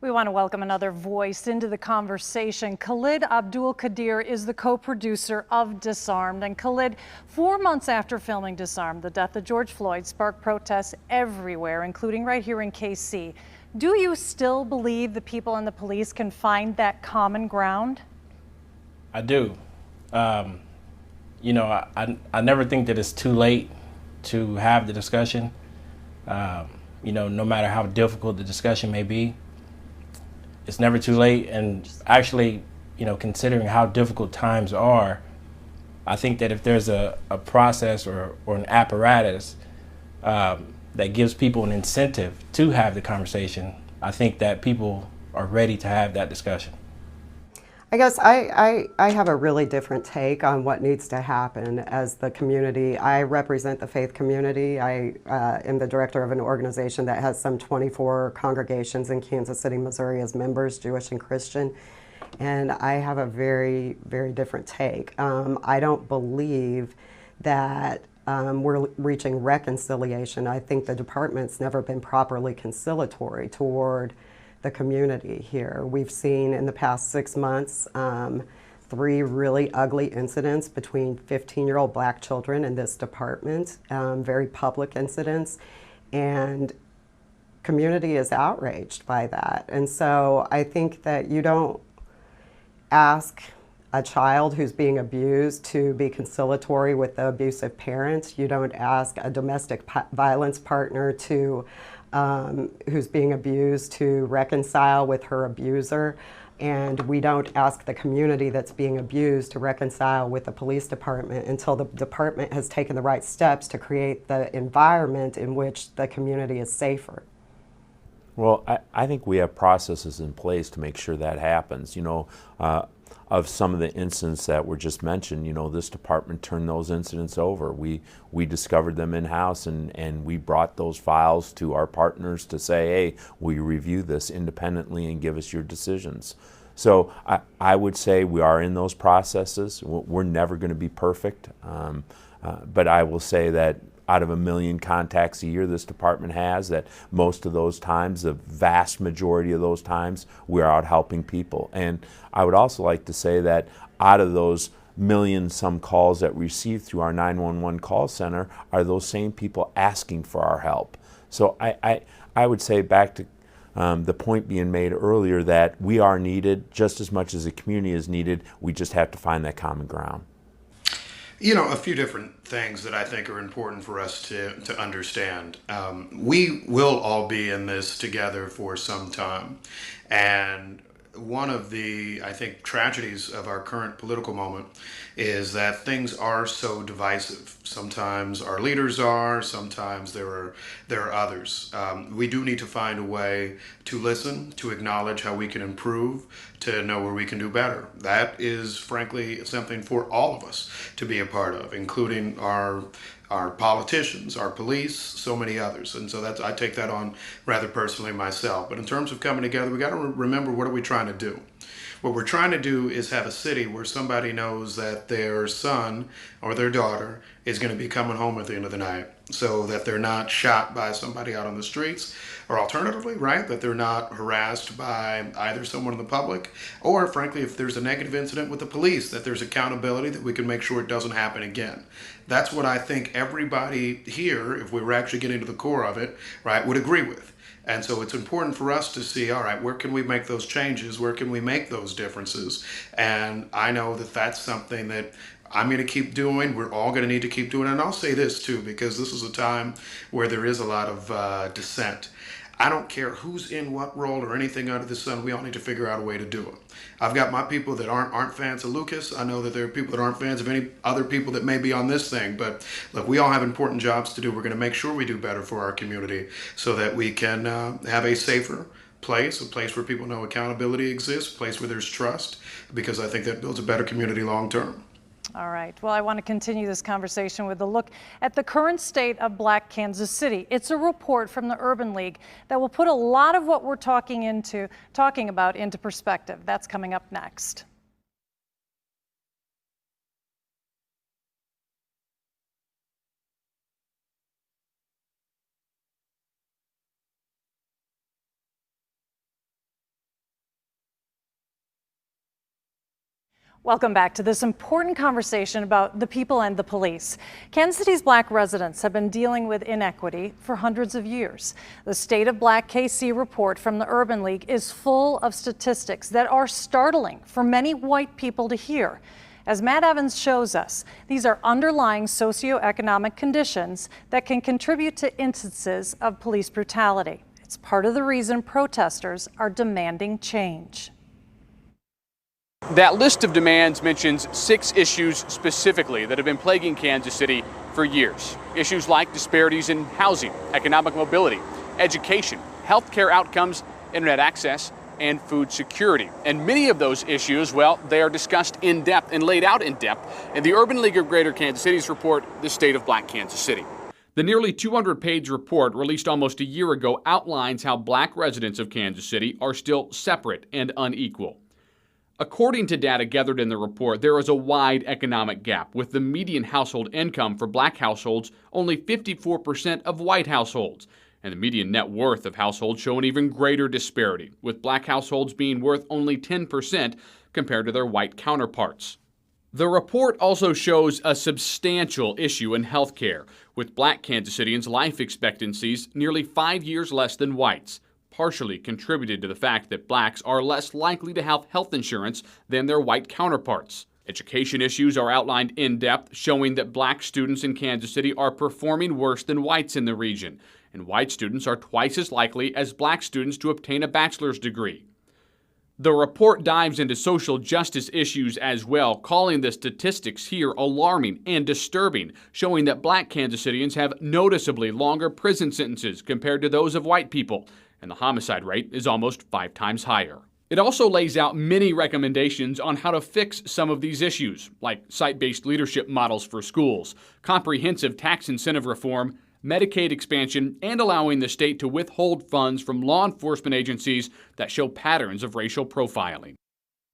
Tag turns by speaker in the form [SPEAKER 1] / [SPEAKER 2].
[SPEAKER 1] We want to welcome another voice into the conversation. Khalid Abdul Qadir is the co-producer of Disarmed. And Khalid, 4 months after filming Disarmed, the death of George Floyd sparked protests everywhere, including right here in KC. Do you still believe the people and the police can find that common ground?
[SPEAKER 2] I do. I never think that it's too late to have the discussion. No matter how difficult the discussion may be, it's never too late. And actually, considering how difficult times are, I think that if there's a process or an apparatus that gives people an incentive to have the conversation, I think that people are ready to have that discussion.
[SPEAKER 3] I guess I have a really different take on what needs to happen as the community. I represent the faith community. I am the director of an organization that has some 24 congregations in Kansas City, Missouri as members, Jewish and Christian. And I have a very, very different take. I don't believe that we're reaching reconciliation. I think the department's never been properly conciliatory toward the community here. We've seen in the past 6 months 3 really ugly incidents between 15-year-old black children in this department, very public incidents, and community is outraged by that. And so I think that you don't ask a child who's being abused to be conciliatory with the abusive parent. You don't ask a domestic violence partner to who's being abused to reconcile with her abuser, and we don't ask the community that's being abused to reconcile with the police department until the department has taken the right steps to create the environment in which the community is safer.
[SPEAKER 4] Well, I think we have processes in place to make sure that happens. Of some of the incidents that were just mentioned, this department turned those incidents over. We discovered them in-house and we brought those files to our partners to say, hey, will you review this independently and give us your decisions? So I would say we are in those processes. We're never going to be perfect, but I will say that out of 1 million contacts a year this department has, that most of those times, the vast majority of those times, we're out helping people. And I would also like to say that out of those million some calls that we receive through our 911 call center are those same people asking for our help. So I would say back to the point being made earlier that we are needed just as much as the community is needed. We just have to find that common ground.
[SPEAKER 5] A few different things that I think are important for us to understand. We will all be in this together for some time. And one of the, I think, tragedies of our current political moment is that things are so divisive. Sometimes our leaders are, sometimes there are others. We do need to find a way to listen, to acknowledge how we can improve, to know where we can do better. That is, frankly, something for all of us to be a part of, including our politicians, our police, so many others. And so I take that on rather personally myself. But in terms of coming together, we got to remember, what are we trying to do? What we're trying to do is have a city where somebody knows that their son or their daughter is going to be coming home at the end of the night, so that they're not shot by somebody out on the streets, or alternatively, right, that they're not harassed by either someone in the public, or frankly, if there's a negative incident with the police, that there's accountability, that we can make sure it doesn't happen again. That's what I think everybody here, if we were actually getting to the core of it, right, would agree with. And so it's important for us to see, all right, where can we make those changes? Where can we make those differences? And I know that that's something that I'm going to keep doing. We're all going to need to keep doing it. And I'll say this too, because this is a time where there is a lot of dissent. I don't care who's in what role or anything under the sun. We all need to figure out a way to do it. I've got my people that aren't fans of Lucas. I know that there are people that aren't fans of any other people that may be on this thing. But look, we all have important jobs to do. We're going to make sure we do better for our community so that we can have a safer place, a place where people know accountability exists, a place where there's trust, because I think that builds a better community long term.
[SPEAKER 1] All right. Well, I want to continue this conversation with a look at the current state of Black Kansas City. It's a report from the Urban League that will put a lot of what we're talking about into perspective. That's coming up next. Welcome back to this important conversation about the people and the police. Kansas City's black residents have been dealing with inequity for hundreds of years. The State of Black KC report from the Urban League is full of statistics that are startling for many white people to hear. As Matt Evans shows us, these are underlying socioeconomic conditions that can contribute to instances of police brutality. It's part of the reason protesters are demanding change.
[SPEAKER 6] That list of demands mentions 6 issues specifically that have been plaguing Kansas City for years. Issues like disparities in housing, economic mobility, education, healthcare outcomes, internet access, and food security. And many of those issues, well, they are discussed in depth and laid out in depth in the Urban League of Greater Kansas City's report, The State of Black Kansas City. The nearly 200-page report released almost a year ago outlines how black residents of Kansas City are still separate and unequal. According to data gathered in the report, there is a wide economic gap, with the median household income for black households only 54% of white households, and the median net worth of households show an even greater disparity, with black households being worth only 10% compared to their white counterparts. The report also shows a substantial issue in healthcare, with black Kansas Cityans' life expectancies nearly 5 years less than whites, partially contributed to the fact that blacks are less likely to have health insurance than their white counterparts. Education issues are outlined in depth, showing that black students in Kansas City are performing worse than whites in the region, and white students are twice as likely as black students to obtain a bachelor's degree. The report dives into social justice issues as well, calling the statistics here alarming and disturbing, showing that black Kansas Cityans have noticeably longer prison sentences compared to those of white people, and the homicide rate is almost 5 times higher. It also lays out many recommendations on how to fix some of these issues, like site-based leadership models for schools, comprehensive tax incentive reform, Medicaid expansion, and allowing the state to withhold funds from law enforcement agencies that show patterns of racial profiling.